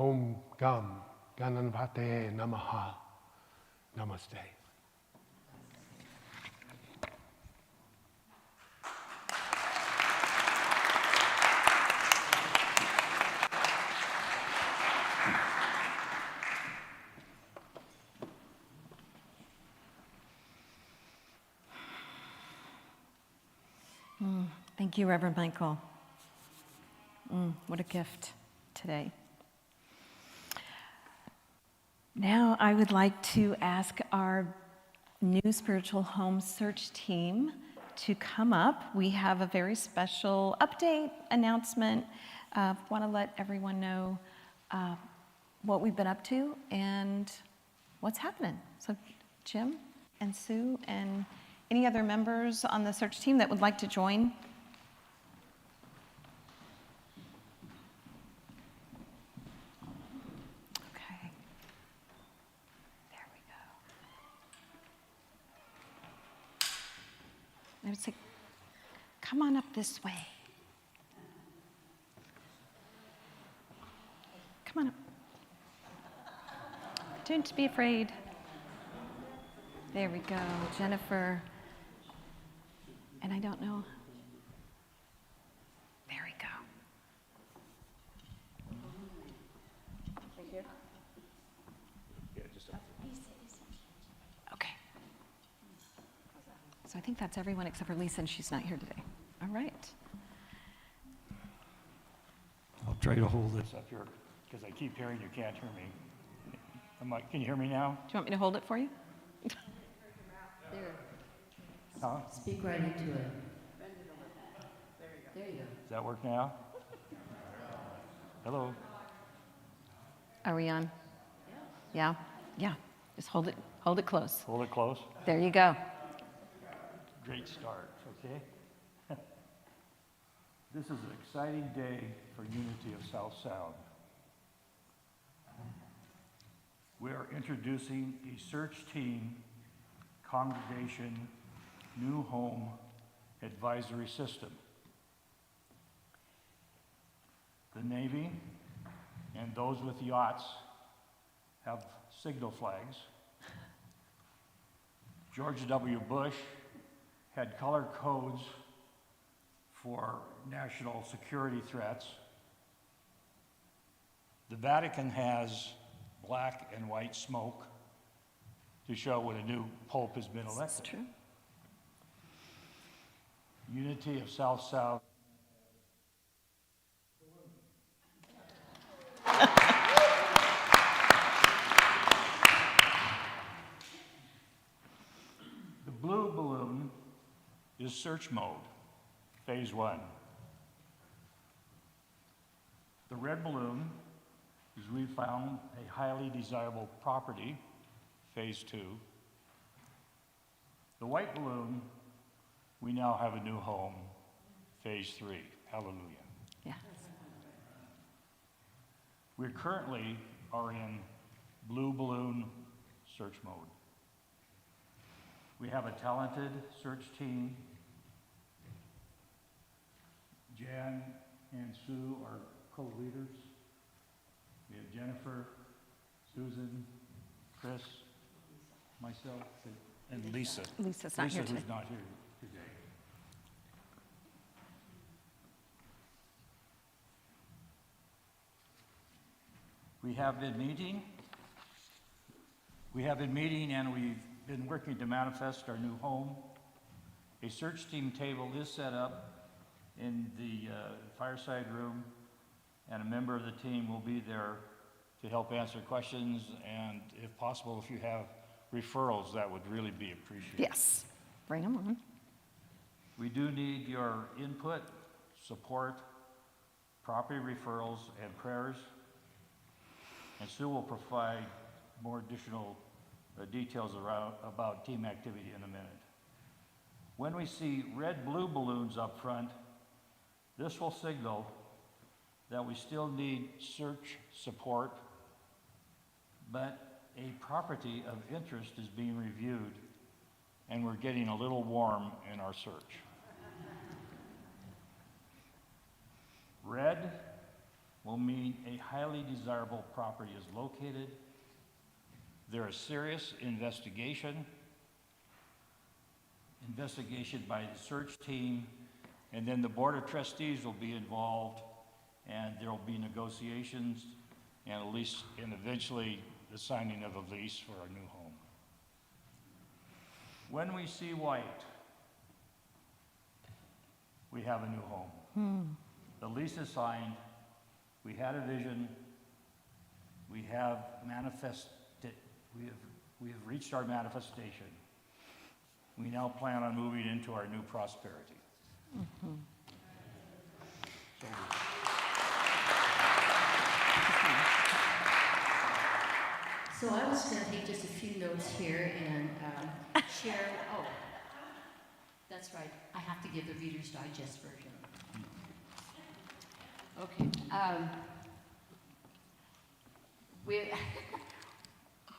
Om Gam Gananvate Namaha. Namaste. Thank you, Reverend Michael. What a gift today. Now I would like to ask our new spiritual home search team to come up. We have a very special update announcement. Want to let everyone know what we've been up to and what's happening. So Jim and Sue and any other members on the search team that would like to join? Okay. There we go. I would say, come on up this way. Come on up. Don't be afraid. There we go, Jennifer. And I don't know. There we go. Right here? Yeah, just up. Okay. So I think that's everyone except for Lisa, and she's not here today. All right. I'll try to hold this up here because I keep hearing you can't hear me. Can you hear me now? Do you want me to hold it for you? There. Huh? Speak right into it. There you go. Does that work now? Hello? Are we on? Yeah? Yeah. Just hold it close. Hold it close. There you go. Great start, okay? This is an exciting day for Unity of South Sound. We are introducing a search team congregation new home advisory system. The Navy and those with yachts have signal flags. George W. Bush had color codes for national security threats. The Vatican has black and white smoke to show when a new pope has been elected. That's true. Unity of South Sound. The blue balloon is search mode, phase 1. The red balloon is we found a highly desirable property, phase 2. The white balloon, we now have a new home, phase 3. Hallelujah. Yeah. We currently are in blue balloon search mode. We have a talented search team. Jan and Sue are co-leaders. We have Jennifer, Susan, Chris, myself, and Lisa. Lisa's not here Lisa, today. who's not here today. We have been meeting and we've been working to manifest our new home. A search team table is set up in the fireside room, and a member of the team will be there to help answer questions, and if possible, if you have referrals, that would really be appreciated. Yes. Bring them on. We do need your input, support, property referrals, and prayers. And Sue will provide more additional details about team activity in a minute. When we see red-blue balloons up front, this will signal that we still need search support, but a property of interest is being reviewed, and we're getting a little warm in our search. Red will mean a highly desirable property is located. There is serious investigation by the search team, and then the Board of Trustees will be involved, and there will be negotiations and a lease, and eventually the signing of a lease for our new home. When we see white, we have a new home. The lease is signed, we had a vision, we have reached our manifestation. We now plan on moving into our new prosperity. So I was going to take just a few notes here and share. Oh, that's right. I have to give the Reader's Digest version. Okay. We're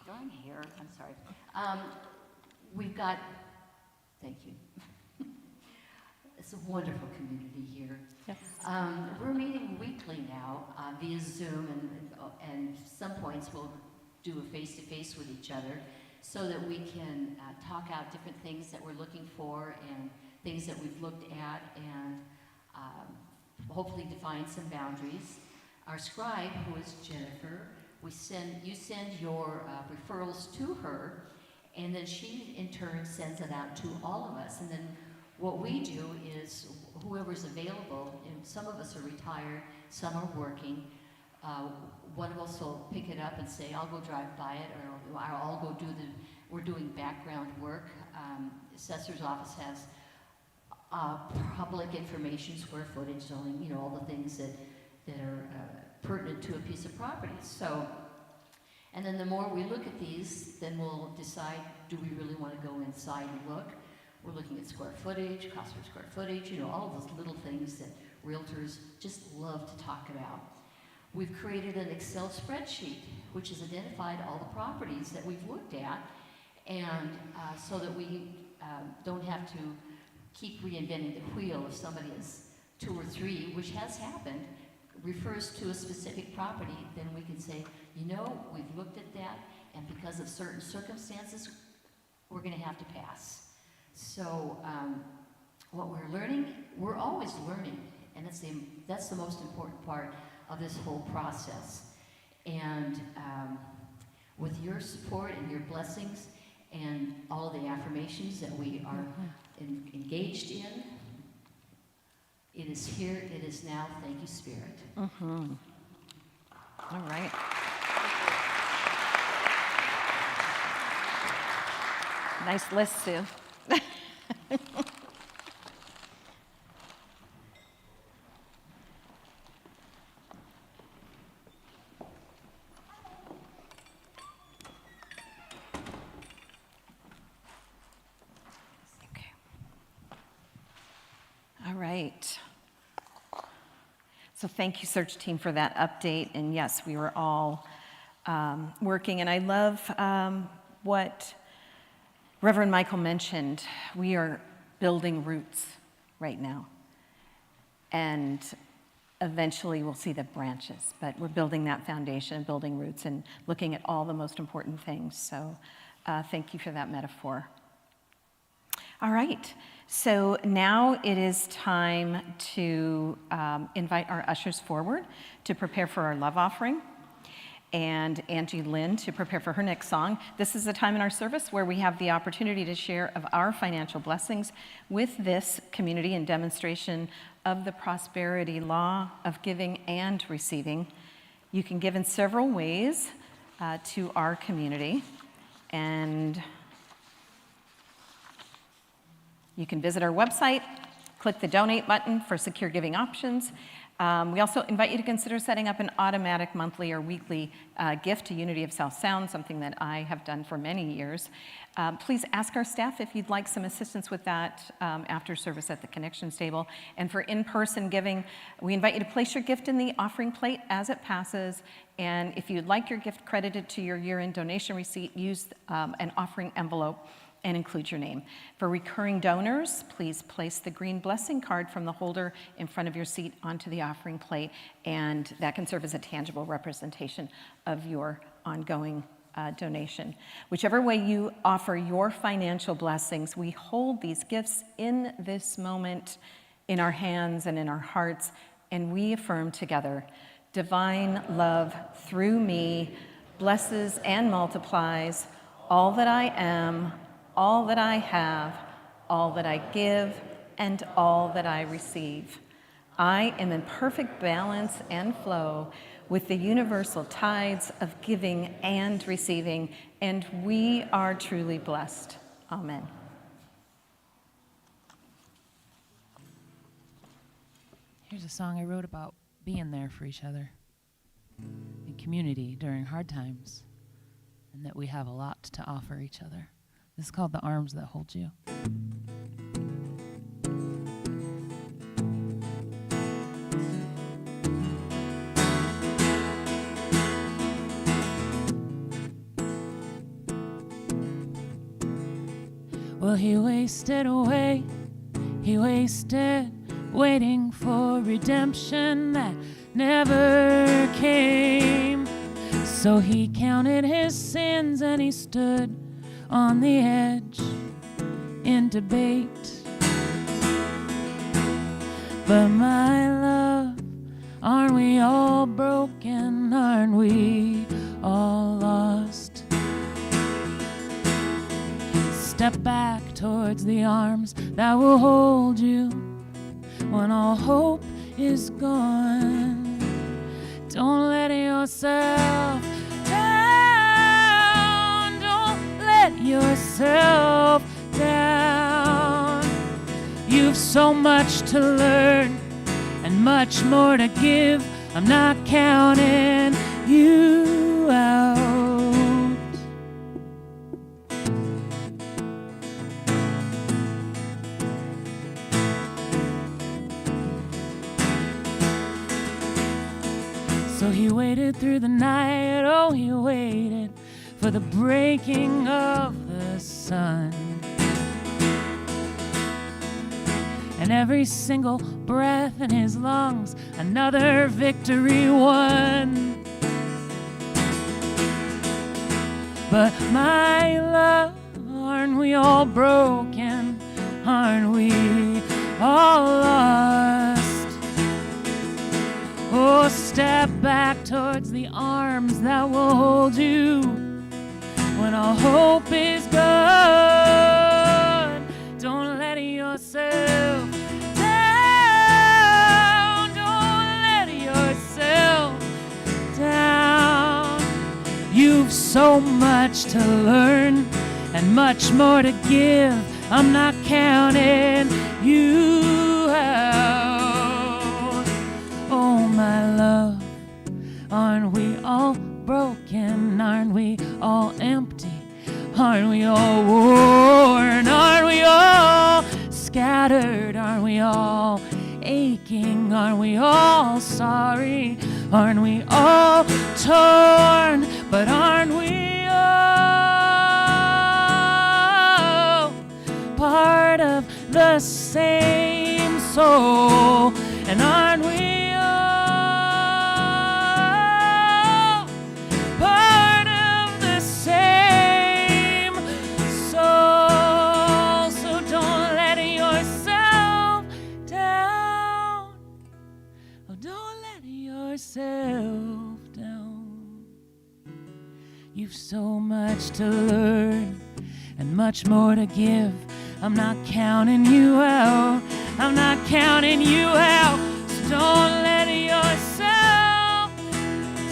going here. I'm sorry. We've got. Thank you. It's a wonderful community here. Yes. We're meeting weekly now via Zoom, and some points we'll do a face-to-face with each other so that we can talk out different things that we're looking for and things that we've looked at, and hopefully define some boundaries. Our scribe, who is Jennifer, you send your referrals to her, and then she in turn sends it out to all of us. And then what we do is whoever's available, and some of us are retired, some are working, one of us will pick it up and say, I'll go drive by it, or I'll go we're doing background work. Assessor's office has public information, square footage, zoning, all the things that are pertinent to a piece of property. So, and then the more we look at these, then we'll decide, do we really want to go inside and look? We're looking at square footage, cost per square footage, all of those little things that realtors just love to talk about. We've created an Excel spreadsheet, which has identified all the properties that we've looked at, and so that we don't have to keep reinventing the wheel. If somebody is 2 or 3, which has happened, refers to a specific property, then we can say, we've looked at that, and because of certain circumstances, we're going to have to pass. So what we're learning, we're always learning, and that's the most important part of this whole process. And with your support and your blessings and all of the affirmations that we are engaged in, it is here, it is now. Thank you, Spirit. All right. Nice list, Sue. All right. So thank you, search team, for that update. And yes, we were all working. And I love what Reverend Michael mentioned. We are building roots right now. And eventually we'll see the branches. But we're building that foundation, building roots, and looking at all the most important things. So thank you for that metaphor. All right. So now it is time to invite our ushers forward to prepare for our love offering, and Angie Lynn to prepare for her next song. This is a time in our service where we have the opportunity to share of our financial blessings with this community in demonstration of the prosperity law of giving and receiving. You can give in several ways to our community, and you can visit our website, click the donate button for secure giving options. We also invite you to consider setting up an automatic monthly or weekly gift to Unity of South Sound, something that I have done for many years. Please ask our staff if you'd like some assistance with that after service at the connections table. And for in-person giving, we invite you to place your gift in the offering plate as it passes. And if you'd like your gift credited to your year-end donation receipt, use an offering envelope and include your name. For recurring donors, please place the green blessing card from the holder in front of your seat onto the offering plate, and that can serve as a tangible representation of your ongoing donation. Whichever way you offer your financial blessings, we hold these gifts in this moment in our hands and in our hearts, and we affirm together, divine love through me blesses and multiplies all that I am, all that I have, all that I give, and all that I receive. I am in perfect balance and flow with the universal tides of giving and receiving, and we are truly blessed. Amen. Here's a song I wrote about being there for each other in community during hard times, and that we have a lot to offer each other. This is called The Arms That Hold You. Well, he wasted away, he wasted waiting for redemption that never came. So he counted his sins and he stood on the edge in debate. But my love, aren't we all broken? Aren't we all lost? Step back towards the arms that will hold you when all hope is gone. Don't let yourself down. Don't let yourself down. You've so much to learn and much more to give. I'm not counting you out. So he waited through the night, oh, he waited for the breaking of the sun. And every single breath in his lungs, another victory won. But my love, aren't we all broken? Aren't we all lost? Oh, step back towards the arms that will hold you when all hope is gone. Don't let yourself down. Don't let yourself down. You've so much to learn and much more to give. I'm not counting you out. Oh, my love, aren't we all broken? Aren't we all empty? Aren't we all worn? Aren't we all scattered? Aren't we all aching? Aren't we all sorry? Aren't we all torn? But aren't we all part of the same soul? And aren't we all part of the same soul? So don't let yourself down. Oh, don't let yourself down. You've so much to learn and much more to give. I'm not counting you out. I'm not counting you out. So don't let yourself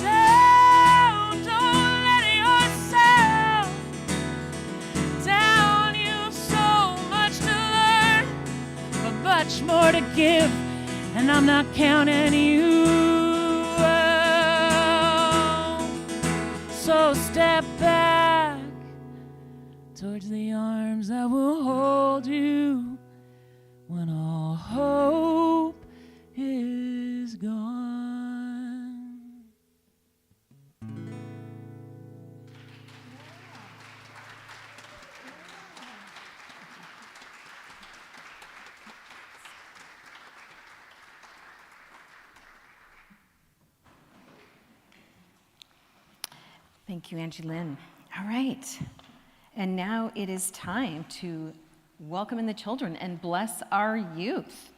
down. Don't let yourself down. You've so much to learn, but much more to give. And I'm not counting you out. So step back towards the arms that will hold you when all hope is gone. Thank you, Angie Lynn. All right. And now it is time to welcome in the children and bless our youth.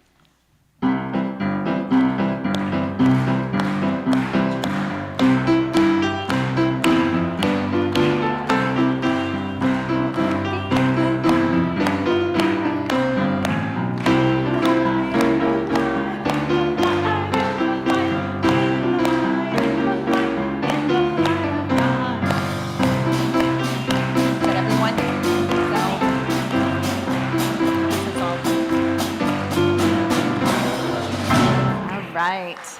Right.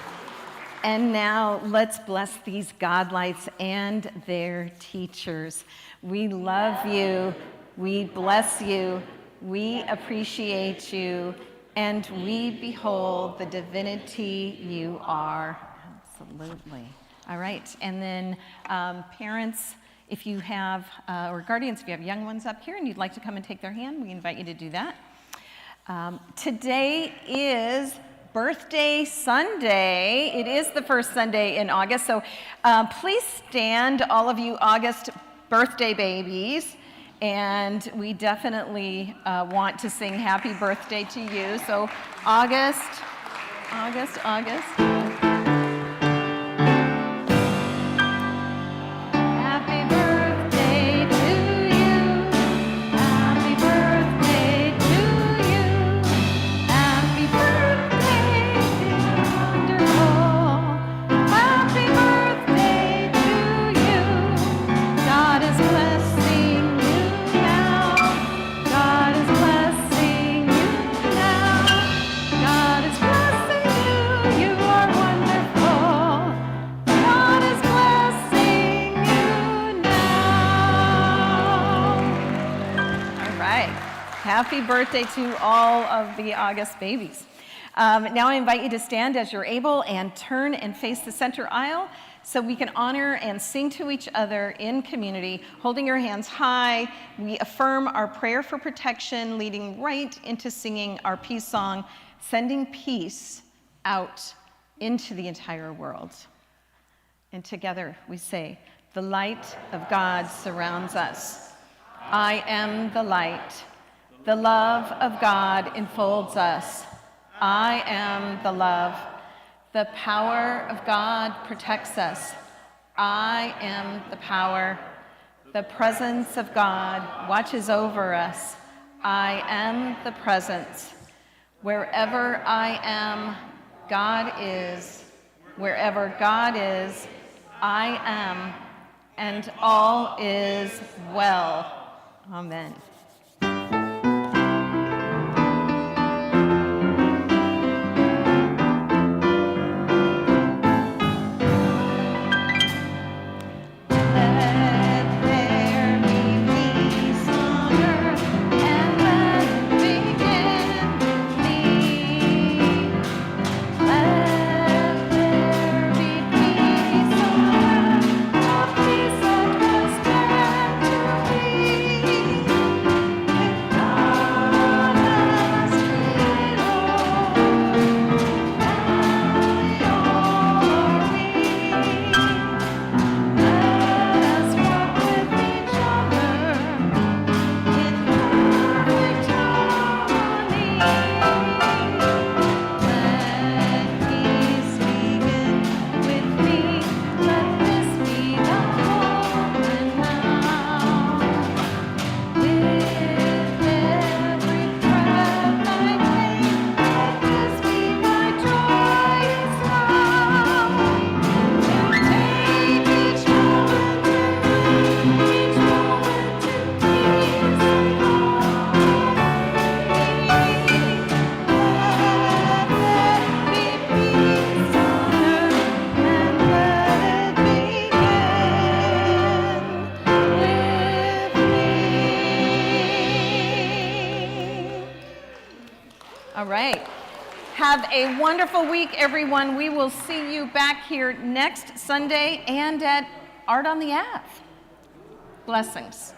And now let's bless these godlights and their teachers. We love you. We bless you. We appreciate you. And we behold the divinity you are. Absolutely. All right. And then parents, if you have, or guardians, if you have young ones up here and you'd like to come and take their hand, we invite you to do that. Today is Birthday Sunday. It is the first Sunday in August, so please stand, all of you August birthday babies, and we definitely want to sing happy birthday to you. So August. Happy birthday to all of the August babies. Now I invite you to stand as you're able and turn and face the center aisle so we can honor and sing to each other in community. Holding your hands high, we affirm our prayer for protection, leading right into singing our peace song, sending peace out into the entire world. And together we say, the light of God surrounds us. I am the light. The love of God enfolds us. I am the love. The power of God protects us. I am the power. The presence of God watches over us. I am the presence. Wherever I am, God is. Wherever God is, I am. And all is well. Amen. All right. Have a wonderful week, everyone. We will see you back here next Sunday and at Art on the Ave. Blessings.